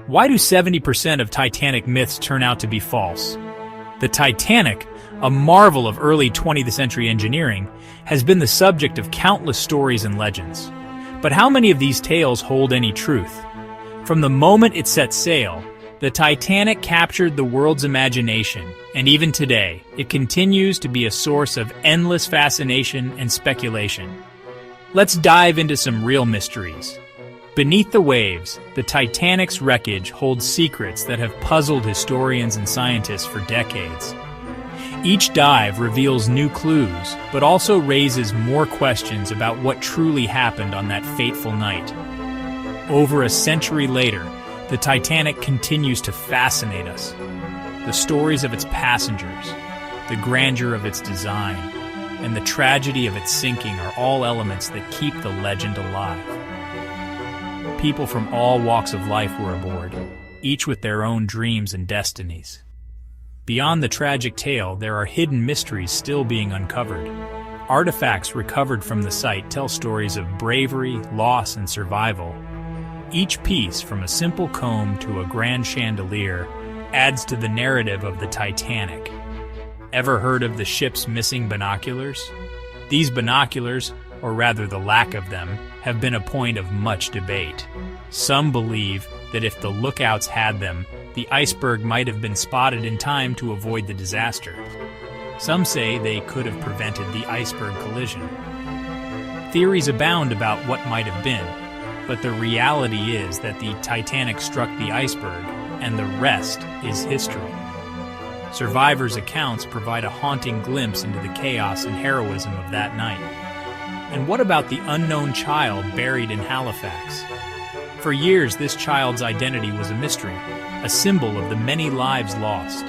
Why do 70% of Titanic myths turn out to be false? The Titanic, a marvel of early 20th century engineering, has been the subject of countless stories and legends. But how many of these tales hold any truth? From the moment it set sail, the Titanic captured the world's imagination, and even today, it continues to be a source of endless fascination and speculation. Let's dive into some real mysteries. Beneath the waves, the Titanic's wreckage holds secrets that have puzzled historians and scientists for decades. Each dive reveals new clues, but also raises more questions about what truly happened on that fateful night. Over a century later, the Titanic continues to fascinate us. The stories of its passengers, the grandeur of its design, and the tragedy of its sinking are all elements that keep the legend alive. People from all walks of life were aboard, each with their own dreams and destinies. Beyond the tragic tale, there are hidden mysteries still being uncovered. Artifacts recovered from the site tell stories of bravery, loss, and survival. Each piece, from a simple comb to a grand chandelier, adds to the narrative of the Titanic. Ever heard of the ship's missing binoculars? These binoculars, or rather the lack of them, have been a point of much debate. Some believe that if the lookouts had them, the iceberg might have been spotted in time to avoid the disaster. Some say they could have prevented the iceberg collision. Theories abound about what might have been, but the reality is that the Titanic struck the iceberg, and the rest is history. Survivors' accounts provide a haunting glimpse into the chaos and heroism of that night. And what about the unknown child buried in Halifax? For years, this child's identity was a mystery, a symbol of the many lives lost.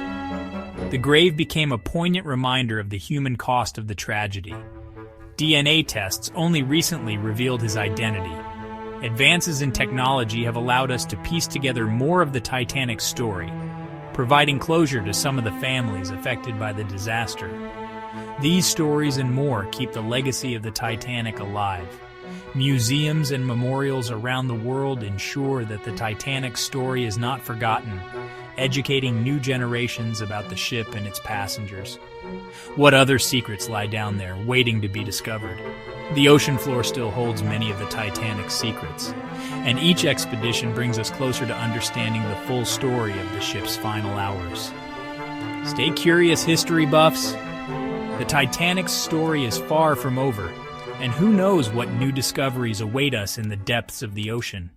The grave became a poignant reminder of the human cost of the tragedy. DNA tests only recently revealed his identity. Advances in technology have allowed us to piece together more of the Titanic's story, providing closure to some of the families affected by the disaster. These stories and more keep the legacy of the Titanic alive. Museums and memorials around the world ensure that the Titanic's story is not forgotten, educating new generations about the ship and its passengers. What other secrets lie down there, waiting to be discovered? The ocean floor still holds many of the Titanic's secrets, and each expedition brings us closer to understanding the full story of the ship's final hours. Stay curious, history buffs! The Titanic's story is far from over, and who knows what new discoveries await us in the depths of the ocean.